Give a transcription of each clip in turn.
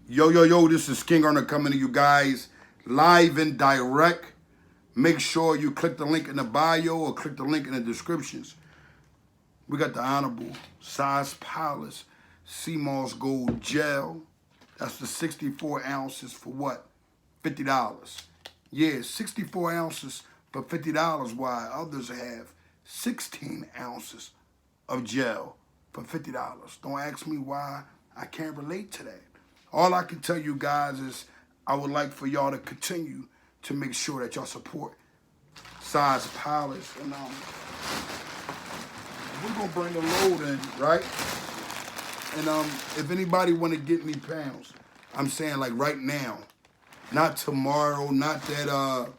Yo, yo, yo, this is King Earner coming to you guys live and direct. Make sure you click the link in the bio or click the link in the descriptions. We got the Honorable Size Palace Sea Moss Gold Gel. That's the 64 ounces for what? $50. Yeah, 64 ounces for $50, while others have 16 ounces of gel for $50. Don't ask me why I can't relate to that. All I can tell you guys is I would like for y'all to continue to make sure that y'all support Size Palace. And we're going to bring the load in, right? And if anybody want to get me pounds, I'm saying like right now, not tomorrow, not that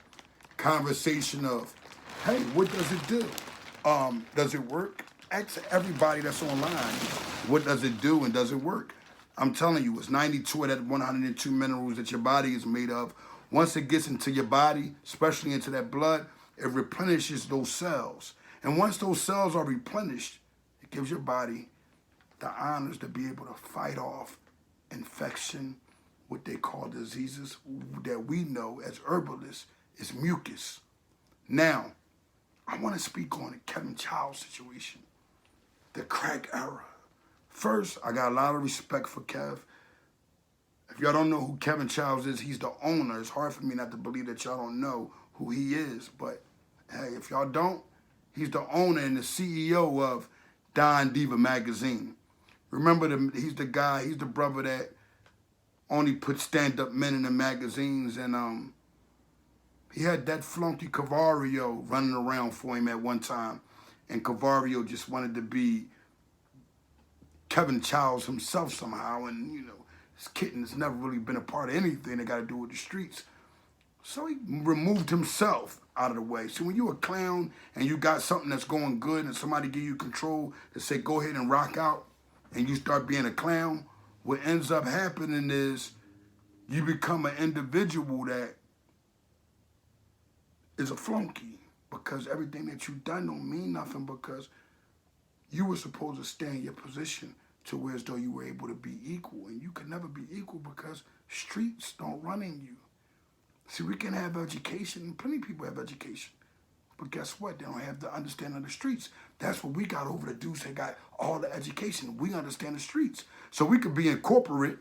conversation of, hey, what does it do? Does it work? Ask everybody that's online, what does it do and does it work? I'm telling you, it's 92 of that 102 minerals that your body is made of. Once it gets into your body, especially into that blood, it replenishes those cells. And once those cells are replenished, it gives your body the honors to be able to fight off infection, what they call diseases that we know as herbalists is mucus. Now, I want to speak on the Kevin Chiles situation, the crack era. First, I got a lot of respect for Kev. If y'all don't know who Kevin Chiles is, he's the owner. It's hard for me not to believe that y'all don't know who he is. But, hey, if y'all don't, he's the owner and the CEO of Don Diva magazine. Remember, he's the guy, he's the brother that only put stand-up men in the magazines. And he had that flunky Cavario running around for him at one time. And Cavario just wanted to be Kevin Chiles himself somehow, and you know, his kitten has never really been a part of anything that got to do with the streets. So he removed himself out of the way. So when you're a clown and you got something that's going good and somebody give you control to say, go ahead and rock out, and you start being a clown, what ends up happening is you become an individual that is a flunky, because everything that you've done don't mean nothing, because you were supposed to stay in your position to where as though you were able to be equal. And you can never be equal because streets don't run in you. See, we can have education, and plenty of people have education. But guess what? They don't have the understanding of the streets. That's what we got over the dudes that got all the education. We understand the streets. So we could be in corporate,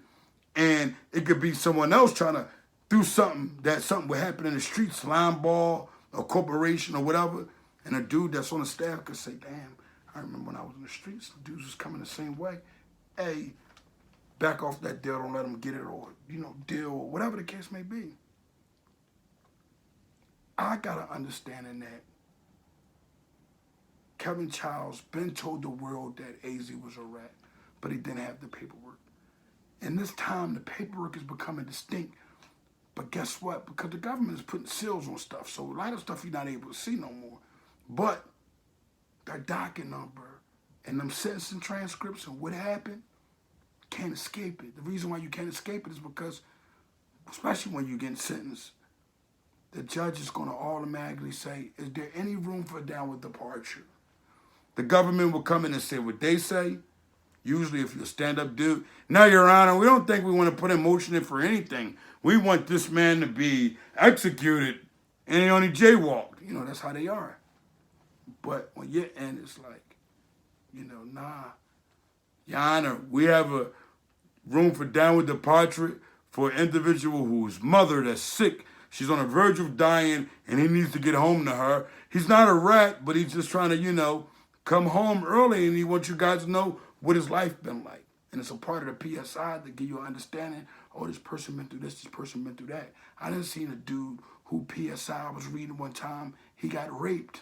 and it could be someone else trying to do something, that something would happen in the streets, slime ball, a corporation or whatever, and a dude that's on the staff could say, damn, I remember when I was in the streets, the dudes was coming the same way. Hey, back off that deal, don't let them get it, or, you know, deal, or whatever the case may be. I got an understanding that Kevin Chiles been told the world that Azie was a rat, but he didn't have the paperwork. And this time, the paperwork is becoming distinct. But guess what? Because the government is putting seals on stuff, so a lot of stuff you're not able to see no more. But that docket number and them sentencing transcripts and what happened, can't escape it. The reason why you can't escape it is because, especially when you're getting sentenced, the judge is going to automatically say, is there any room for downward departure? The government will come in and say what they say. Usually if you're a stand-up dude, no, Your Honor, we don't think we want to put a motion in for anything. We want this man to be executed, and he only jaywalked. You know, that's how they are. But on your end, it's like, you know, nah. Your Honor, we have a room for downward departure for an individual whose mother that's sick. She's on the verge of dying, and he needs to get home to her. He's not a rat, but he's just trying to, you know, come home early, and he wants you guys to know what his life been like. And it's a part of the PSI to give you an understanding, oh, this person been through this person been through that. I done seen a dude who PSI was reading one time, he got raped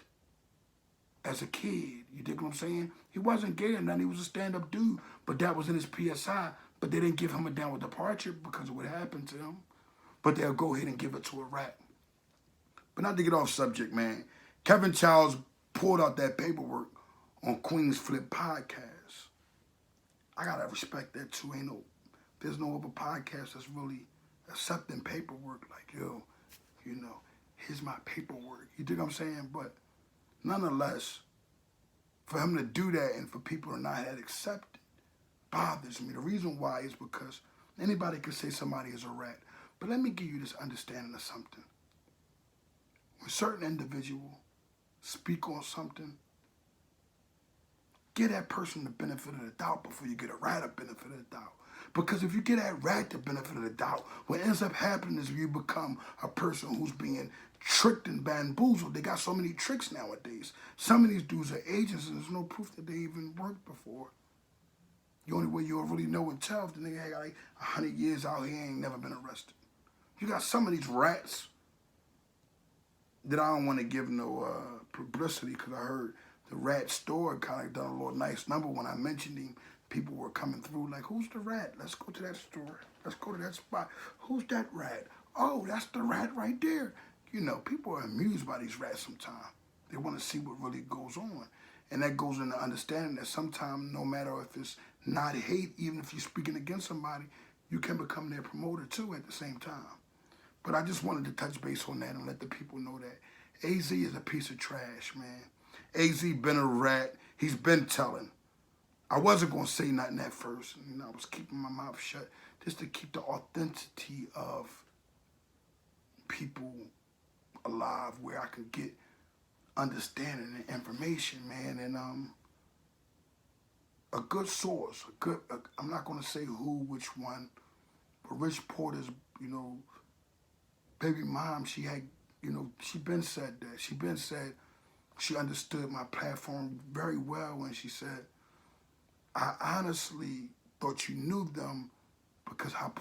as a kid. You dig what I'm saying? He wasn't gay or nothing, he was a stand-up dude, but that was in his PSI. But they didn't give him a downward departure because of what happened to him. But they'll go ahead and give it to a rat. But not to get off subject, man. Kevin Chiles pulled out that paperwork on Queen's Flip podcast. I gotta respect that too. There's no other podcast that's really accepting paperwork. Like, yo, you know, here's my paperwork. You dig what I'm saying? But nonetheless, for him to do that and for people to not have accepted bothers me. The reason why is because Anybody can say somebody is a rat. But let me give you this understanding of something. When certain individuals speak on something, give that person the benefit of the doubt before you get a rat the benefit of the doubt. Because if you get that rat the benefit of the doubt, what ends up happening is you become a person who's being tricked and bamboozled. They got so many tricks nowadays. Some of these dudes are agents and there's no proof that they even worked before. The only way you'll really know and tell if the nigga had like 100 years out here and ain't never been arrested. You got some of these rats that I don't want to give no publicity because I heard the rat store kind of done a little nice number when I mentioned him. People were coming through like, who's the rat? Let's go to that store. Let's go to that spot. Who's that rat? Oh, that's the rat right there. You know, people are amused by these rats sometimes. They want to see what really goes on. And that goes into understanding that sometimes, no matter if it's not hate, even if you're speaking against somebody, you can become their promoter too at the same time. But I just wanted to touch base on that and let the people know that Azie is a piece of trash, man. Azie been a rat. He's been telling. I wasn't going to say nothing at first. You know, I was keeping my mouth shut just to keep the authenticity of people alive where I can get understanding and information, man. And a good source, I'm not going to say who, which one, but Rich Porter's, you know, baby mom, she had, you know, she been said that. She been said she understood my platform very well when she said, I honestly thought you knew them because how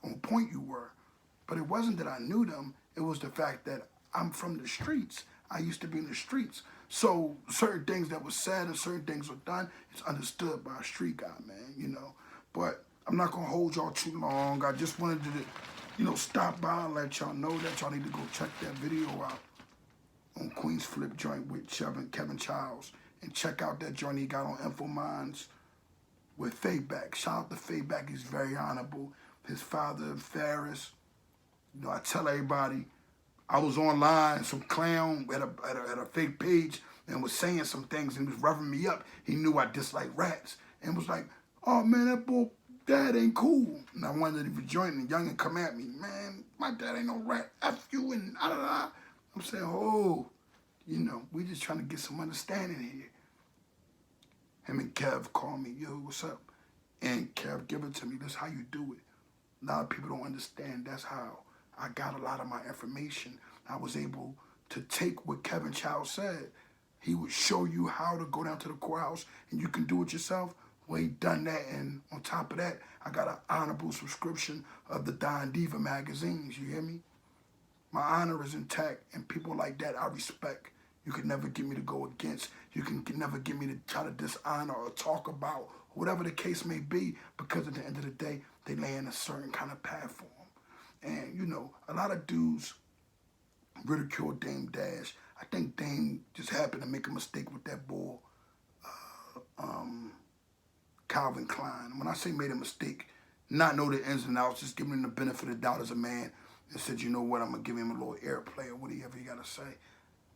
on point you were. But it wasn't that I knew them. It was the fact that I'm from the streets. I used to be in the streets. So certain things that were said and certain things were done, it's understood by a street guy, man, you know. But I'm not going to hold y'all too long. I just wanted to, you know, stop by and let y'all know that y'all need to go check that video out on Queen's Flip joint with Kevin Chiles. And check out that joint he got on Info Minds with Fayback. Shout out to Fayback. He's very honorable. His father, Ferris. You know, I tell everybody, I was online, some clown at a fake page and was saying some things and was revving me up. He knew I disliked rats and was like, oh man, that boy, dad ain't cool. And I wondered if he joined and young and come at me. Man, my dad ain't no rat. F you and da. I'm saying, oh, you know, we just trying to get some understanding here. Him and Kev call me, yo, what's up? And Kev, give it to me. That's how you do it. A lot of people don't understand that's how I got a lot of my information. I was able to take what Kevin Chiles said. He would show you how to go down to the courthouse and you can do it yourself. Well, he done that, and on top of that, I got an honorable subscription of the Don Diva magazines, you hear me? My honor is intact, and people like that I respect. You can never get me to go against. You can never get me to try to dishonor or talk about whatever the case may be, because at the end of the day, they lay in a certain kind of platform. And, you know, a lot of dudes ridicule Dame Dash. I think Dame just happened to make a mistake with that bull, Calvin Klein. When I say made a mistake, not know the ins and outs, just giving him the benefit of the doubt as a man, and said, you know what, I'm going to give him a little airplay or whatever you got to say.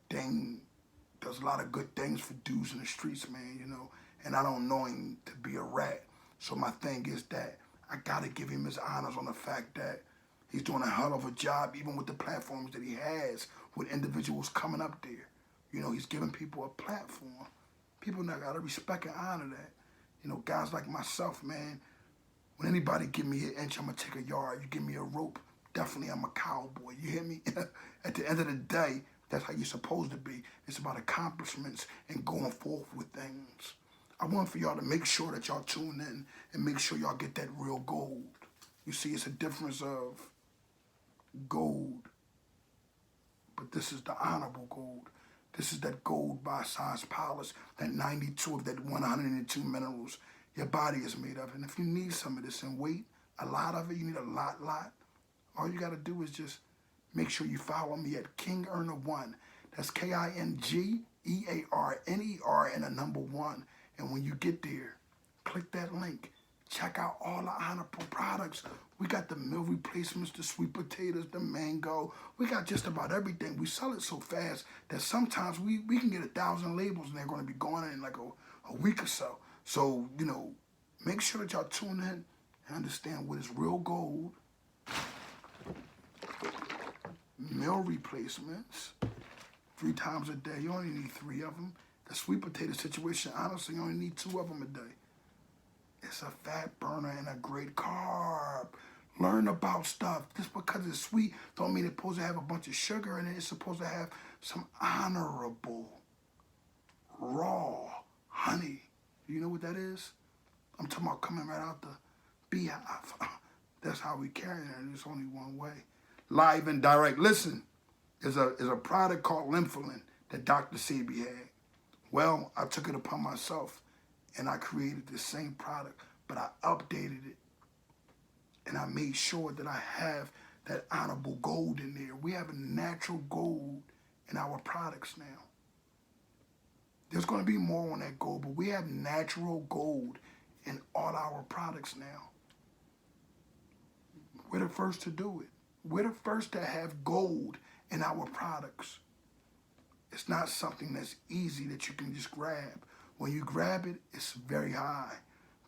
Dame does a lot of good things for dudes in the streets, man, you know, and I don't know him to be a rat. So my thing is that I got to give him his honors on the fact that he's doing a hell of a job, even with the platforms that he has, with individuals coming up there. You know, he's giving people a platform. People now got to respect and honor that. You know, guys like myself, man, when anybody give me an inch, I'm going to take a yard. You give me a rope, definitely I'm a cowboy. You hear me? At the end of the day, that's how you're supposed to be. It's about accomplishments and going forth with things. I want for y'all to make sure that y'all tune in and make sure y'all get that real gold. You see, it's a difference of gold, but this is the honorable gold. This is that gold by size polish, that 92 of that 102 minerals your body is made of. And if you need some of this in weight, a lot of it, you need a lot, all you got to do is just make sure you follow me at King Earner 1. That's KINGEARNER and a number 1. And when you get there, click that link. Check out all the honorable products. We got the meal replacements, the sweet potatoes, the mango. We got just about everything. We sell it so fast that sometimes we can get 1,000 labels and they're going to be going in like a week or so. So, you know, make sure that y'all tune in understand what is real gold, meal replacements, 3 times a day. You only need 3 of them. The sweet potato situation, honestly, you only need 2 of them a day. It's a fat burner and a great carb. Learn about stuff. Just because it's sweet don't mean it's supposed to have a bunch of sugar in it. It's supposed to have some honorable, raw honey. You know what that is? I'm talking about coming right out the beehive. That's how we carry it. There's only one way. Live and direct. Listen, there's a product called Lympholin that Dr. Sebi had. Well, I took it upon myself and I created the same product, but I updated it. And I made sure that I have that honorable gold in there. We have a natural gold in our products now. There's going to be more on that gold, but we have natural gold in all our products now. We're the first to do it. We're the first to have gold in our products. It's not something that's easy that you can just grab. When you grab it, it's very high.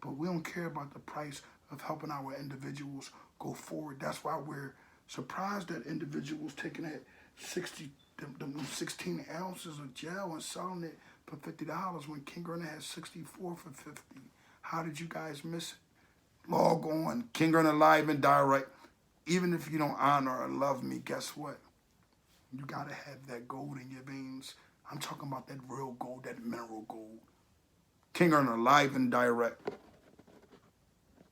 But we don't care about the price of helping our individuals go forward. That's why we're surprised that individuals taking that 16 ounces of gel and selling it for $50 when King Earner has 64 for $50. How did you guys miss it? Log on, King Earner Live and Direct. Even if you don't honor or love me, guess what? You gotta have that gold in your veins. I'm talking about that real gold, that mineral gold. King Earner Live and Direct.